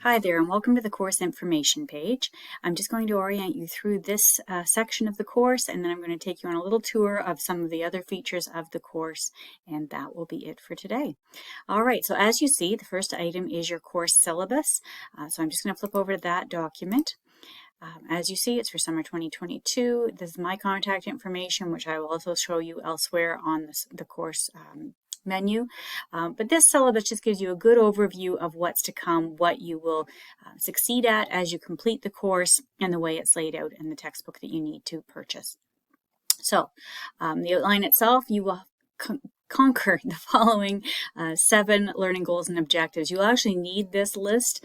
Hi there, and welcome to the course information page. I'm just going to orient you through this section of the course, and then I'm going to take you on a little tour of some of the other features of the course, and that will be it for today. All right, so as you see, the first item is your course syllabus. So I'm just going to flip over to that document. As you see, it's for summer 2022. This is my contact information, which I will also show you elsewhere on the course menu. But this syllabus just gives you a good overview of what's to come, what you will succeed at as you complete the course, and the way it's laid out in the textbook that you need to purchase. So the outline itself, you will conquer the following 7 learning goals and objectives. You'll actually need this list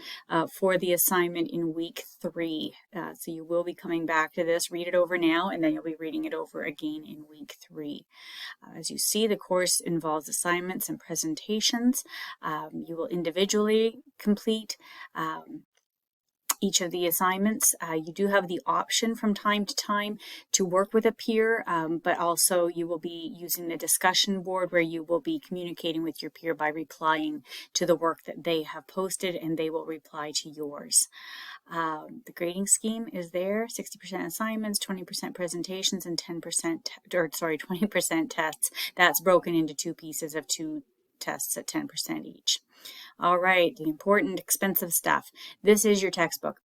for the assignment in week 3. So you will be coming back to this, read it over now, and then you'll be reading it over again in week 3. As you see, the course involves assignments and presentations. You will individually complete each of the assignments. You do have the option from time to time to work with a peer, but also you will be using the discussion board where you will be communicating with your peer by replying to the work that they have posted, and they will reply to yours. The grading scheme is there: 60% assignments, 20% presentations, and 20% tests. That's broken into 2 pieces of 2 tests at 10% each. All right, the important, expensive stuff. This is your textbook.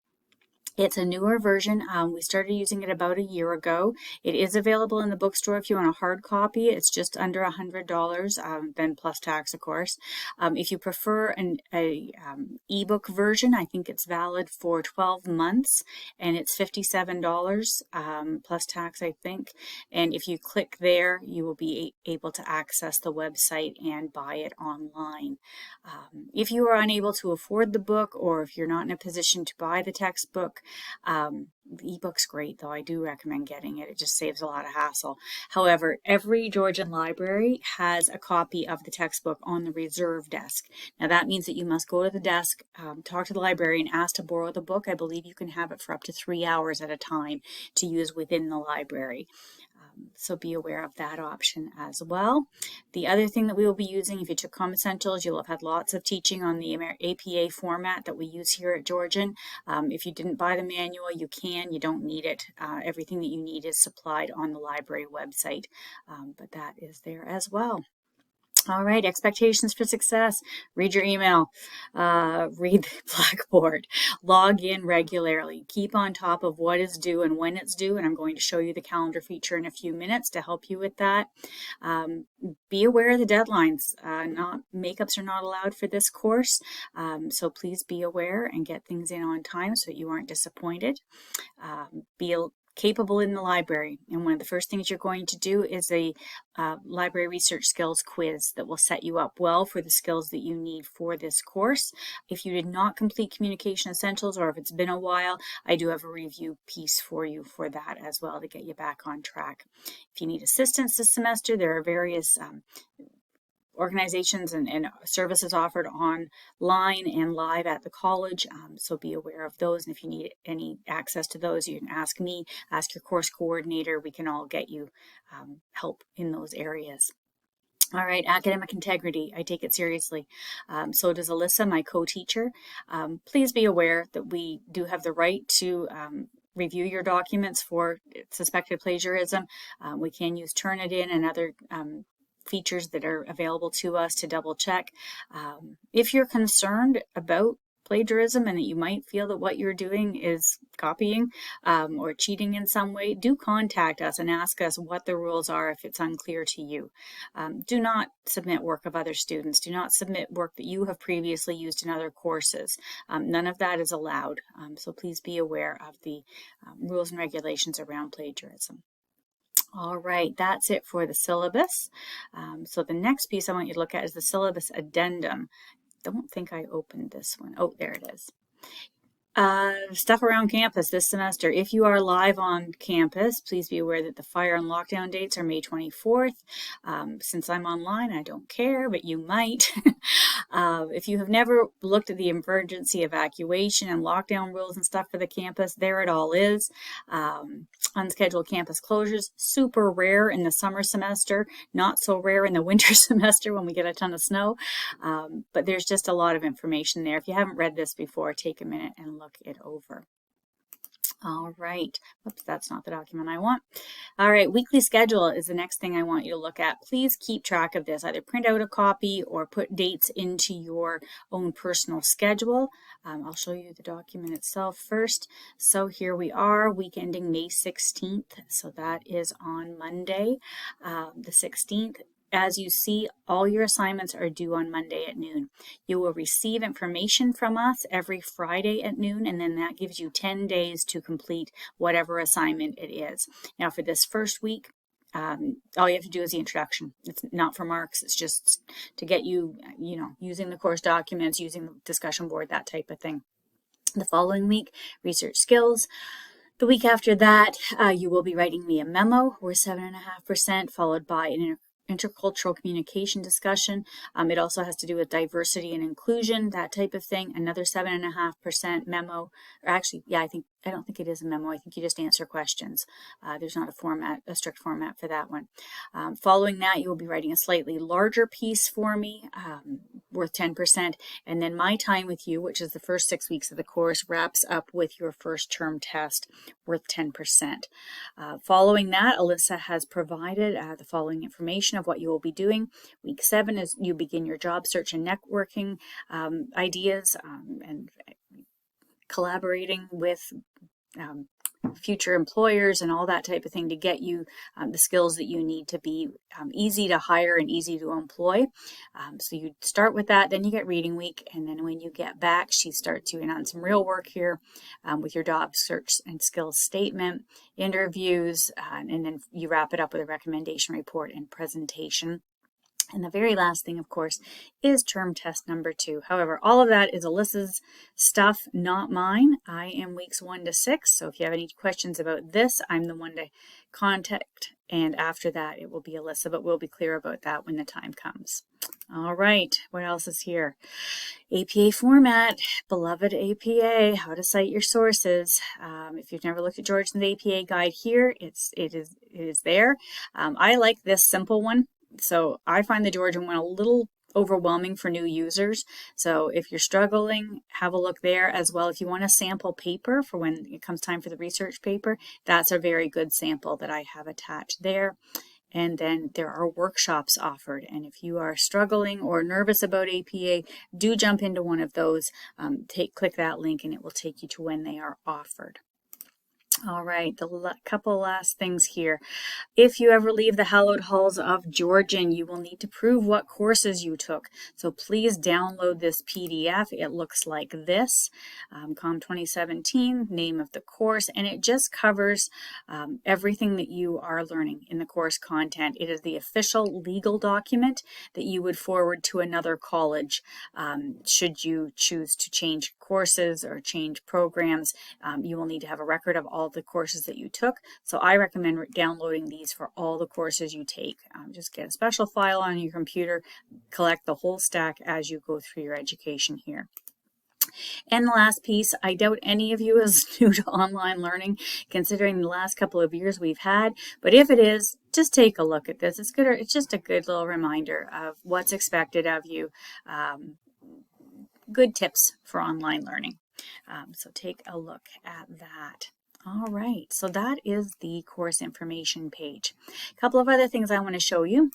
It's a newer version. We started using it about a year ago. It is available in the bookstore if you want a hard copy. It's just under $100, then plus tax, of course. If you prefer an ebook version, I think it's valid for 12 months, and it's $57 plus tax, I think. And if you click there, you will be able to access the website and buy it online. If you are unable to afford the book, or if you're not in a position to buy the textbook, the ebook's great, though. I do recommend getting it. It just saves a lot of hassle. However, every Georgian library has a copy of the textbook on the reserve desk. Now that means that you must go to the desk, talk to the librarian, ask to borrow the book. I believe you can have it for up to 3 hours at a time to use within the library. So be aware of that option as well. The other thing that we will be using, if you took Common Essentials, you'll have had lots of teaching on the APA format that we use here at Georgian. If you didn't buy the manual, you can. You don't need it. Everything that you need is supplied on the library website, but that is there as well. All right, expectations for success. Read your email, read the Blackboard, log in regularly, keep on top of what is due and when it's due, and I'm going to show you the calendar feature in a few minutes to help you with that. Be aware of the deadlines. Makeups are not allowed for this course, so please be aware and get things in on time so that you aren't disappointed. Be capable in the library, and one of the first things you're going to do is a library research skills quiz that will set you up well for the skills that you need for this course. If you did not complete Communication Essentials, or if it's been a while, I do have a review piece for you for that as well to get you back on track. If you need assistance this semester, there are various organizations and services offered online and live at the college, so be aware of those, and if you need any access to those, you can ask me, ask your course coordinator. We can all get you help in those areas. All right, academic integrity, I take it seriously. So does Alyssa, my co-teacher. Please be aware that we do have the right to review your documents for suspected plagiarism. We can use Turnitin and other features that are available to us to double check. If you're concerned about plagiarism and that you might feel that what you're doing is copying or cheating in some way, do contact us and ask us what the rules are if it's unclear to you. Do not submit work of other students. Do not submit work that you have previously used in other courses. None of that is allowed. So please be aware of the rules and regulations around plagiarism. All right, that's it for the syllabus. So the next piece I want you to look at is the syllabus addendum. Don't think I opened this one. Oh, there it is. Stuff around campus this semester. If you are live on campus, please be aware that the fire and lockdown dates are May 24th. Since I'm online, I don't care, but you might. If you have never looked at the emergency evacuation and lockdown rules and stuff for the campus, there it all is. Unscheduled campus closures, super rare in the summer semester, not so rare in the winter semester when we get a ton of snow. But there's just a lot of information there. If you haven't read this before, take a minute and look it over. All right. Oops, that's not the document I want. All right, weekly schedule is the next thing I want you to look at. Please keep track of this. Either print out a copy or put dates into your own personal schedule. I'll show you the document itself first. So here we are, week ending May 16th. So that is on Monday, the 16th. As you see, all your assignments are due on Monday at noon. You will receive information from us every Friday at noon, and then that gives you 10 days to complete whatever assignment it is. Now, for this first week, all you have to do is the introduction. It's not for marks. It's just to get you, using the course documents, using the discussion board, that type of thing. The following week, research skills. The week after that, you will be writing me a memo. We're 7.5%, followed by an intercultural communication discussion. It also has to do with diversity and inclusion, that type of thing. Another 7.5% memo, or actually, yeah, I don't think it is a memo. I think you just answer questions. There's not a strict format for that one. Following that, you will be writing a slightly larger piece for me, worth 10%. And then my time with you, which is the first 6 weeks of the course, wraps up with your first term test, worth 10%. Following that, Alyssa has provided the following information of what you will be doing. Week 7 is you begin your job search and networking ideas and collaborating with future employers and all that type of thing to get you the skills that you need to be easy to hire and easy to employ. So you start with that, then you get reading week, and then when you get back, she starts you in on some real work here with your job search and skills statement, interviews, and then you wrap it up with a recommendation report and presentation. And the very last thing, of course, is term test number 2. However, all of that is Alyssa's stuff, not mine. I am weeks 1 to 6. So if you have any questions about this, I'm the one to contact. And after that, it will be Alyssa, but we'll be clear about that when the time comes. All right, what else is here? APA format, beloved APA, how to cite your sources. If you've never looked at Georgeson's APA guide here, it is there. I like this simple one. So I find the Georgian one a little overwhelming for new users. So if you're struggling, have a look there as well. If you want a sample paper for when it comes time for the research paper, that's a very good sample that I have attached there. And then there are workshops offered. And if you are struggling or nervous about APA, do jump into one of those. Click that link and it will take you to when they are offered. All right, couple last things here. If you ever leave the hallowed halls of Georgian, you will need to prove what courses you took. So please download this PDF. It looks like this, COM 2017, name of the course, and it just covers everything that you are learning in the course content. It is the official legal document that you would forward to another college should you choose to change courses or change programs. You will need to have a record of all the courses that you took. So I recommend downloading these for all the courses you take. Just get a special file on your computer, collect the whole stack as you go through your education here. And the last piece, I doubt any of you is new to online learning, considering the last couple of years we've had, but if it is, just take a look at this. It's just a good little reminder of what's expected of you. Good tips for online learning. So take a look at that. All right, so that is the course information page. A couple of other things I want to show you.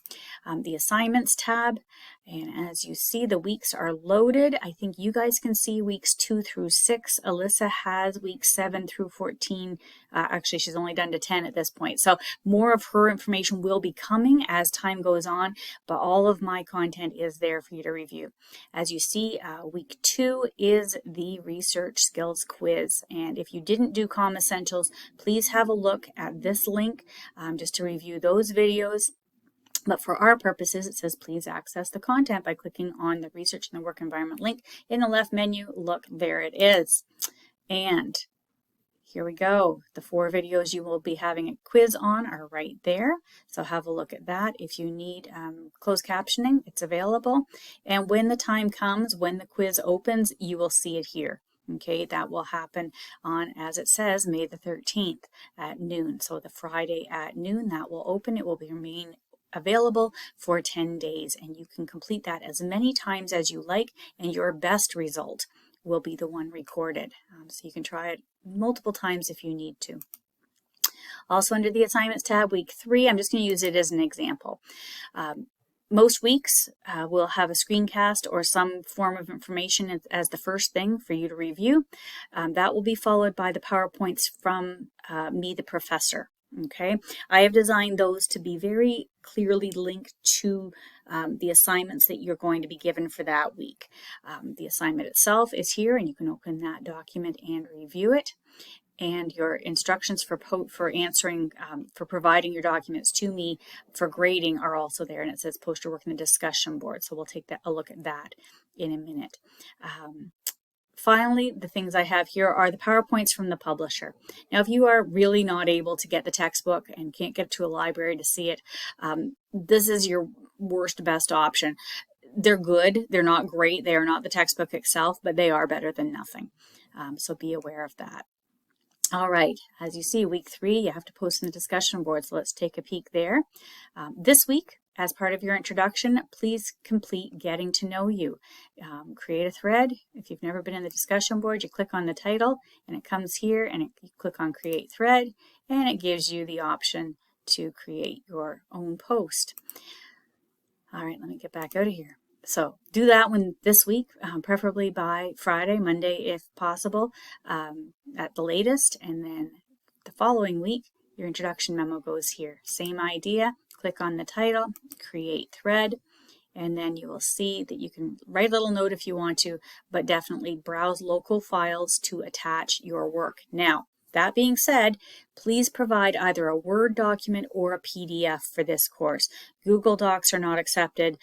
The assignments tab, and as you see, the weeks are loaded. I think you guys can see weeks 2 through 6. Alyssa has weeks 7 through 14. Actually, she's only done to 10 at this point. So more of her information will be coming as time goes on, but all of my content is there for you to review. As you see, week 2 is the research skills quiz. And if you didn't do COM Essentials, please have a look at this link just to review those videos. But for our purposes, it says please access the content by clicking on the research and the work environment link in the left menu. Look, there it is. And here we go. The 4 videos you will be having a quiz on are right there. So have a look at that. If you need closed captioning, it's available. And when the time comes, when the quiz opens, you will see it here. Okay, that will happen on, as it says, May the 13th at noon. So the Friday at noon, that will open. It will remain available for 10 days, and you can complete that as many times as you like, and your best result will be the one recorded. So you can try it multiple times if you need to. Also under the assignments tab, week 3, I'm just going to use it as an example. Most weeks we'll have a screencast or some form of information as the first thing for you to review. That will be followed by the PowerPoints from me, the professor. Okay, I have designed those to be very clearly linked to the assignments that you're going to be given for that week. The assignment itself is here, and you can open that document and review it. And your instructions for answering, for providing your documents to me for grading are also there. And it says post your work in the discussion board. So we'll take a look at that in a minute. Finally, the things I have here are the PowerPoints from the publisher. Now, if you are really not able to get the textbook and can't get to a library to see it, this is your best option. They're good. They're not great. They are not the textbook itself, but they are better than nothing. So be aware of that. All right, as you see, week 3, you have to post in the discussion board, so let's take a peek there. This week, as part of your introduction, please complete Getting to Know You. Create a thread. If you've never been in the discussion board, you click on the title, and it comes here, and you click on Create Thread, and it gives you the option to create your own post. All right, let me get back out of here. So do that one this week, preferably by Friday, Monday if possible, at the latest. And then the following week, your introduction memo goes here. Same idea, click on the title, create thread, and then you will see that you can write a little note if you want to, but definitely browse local files to attach your work. Now, that being said, please provide either a Word document or a PDF for this course. Google Docs are not accepted.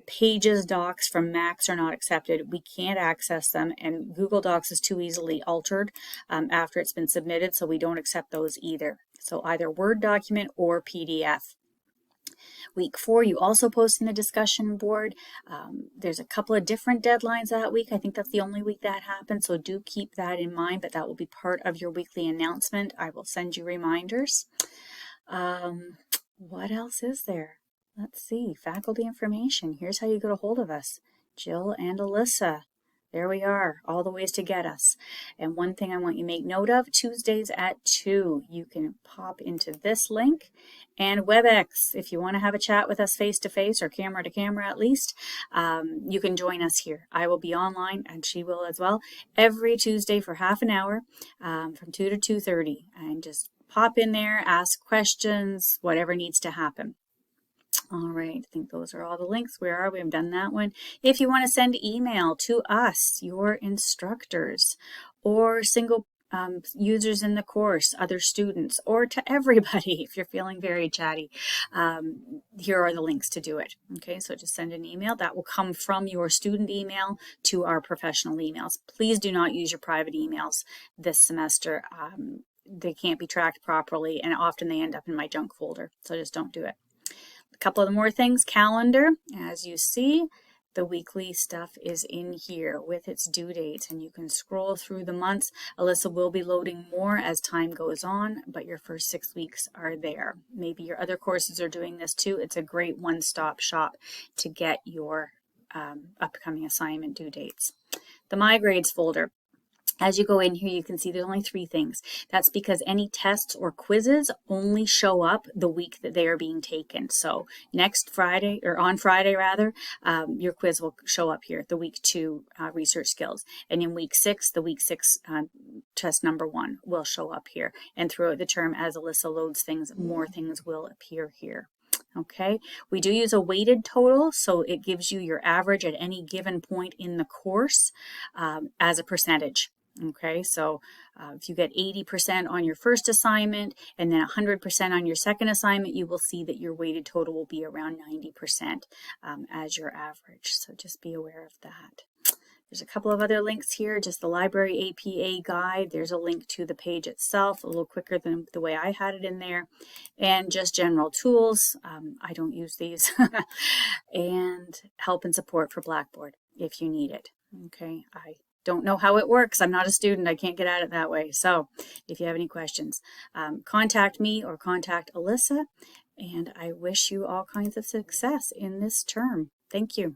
Pages docs from Macs are not accepted. We can't access them, and Google Docs is too easily altered after it's been submitted, so we don't accept those either. So either Word document or PDF. Week 4, you also post in the discussion board. There's a couple of different deadlines that week. I think that's the only week that happens, so do keep that in mind, but that will be part of your weekly announcement. I will send you reminders. What else is there? Let's see, faculty information. Here's how you get a hold of us. Jill and Alyssa. There we are, all the ways to get us. And one thing I want you to make note of, Tuesdays at 2, you can pop into this link. And WebEx, if you want to have a chat with us face-to-face or camera-to-camera at least, you can join us here. I will be online, and she will as well, every Tuesday for half an hour from 2 to 2:30. And just pop in there, ask questions, whatever needs to happen. All right, I think those are all the links. Where are we? I've done that one. If you want to send email to us, your instructors, or single users in the course, other students, or to everybody, if you're feeling very chatty, here are the links to do it. Okay, so just send an email. That will come from your student email to our professional emails. Please do not use your private emails this semester. They can't be tracked properly, and often they end up in my junk folder, so just don't do it. A couple of more things, calendar. As you see, the weekly stuff is in here with its due dates, and you can scroll through the months. Alyssa will be loading more as time goes on, but your first 6 weeks are there. Maybe your other courses are doing this too. It's a great one-stop shop to get your upcoming assignment due dates. The My Grades folder. As you go in here, you can see there's only 3 things. That's because any tests or quizzes only show up the week that they are being taken. So next Friday, or on Friday rather, your quiz will show up here, the week 2 research skills. And in week 6, the week 6 test number 1 will show up here. And throughout the term, as Alyssa loads things, more things will appear here. Okay, we do use a weighted total, so it gives you your average at any given point in the course as a percentage. Okay, so if you get 80% on your first assignment and then 100% on your second assignment, you will see that your weighted total will be around 90% as your average. So just be aware of that. There's a couple of other links here, just the library APA guide. There's a link to the page itself, a little quicker than the way I had it in there, and just general tools. I don't use these. And help and support for Blackboard if you need it. Okay, I don't know how it works. I'm not a student. I can't get at it that way. So if you have any questions, contact me or contact Alyssa, and I wish you all kinds of success in this term. Thank you.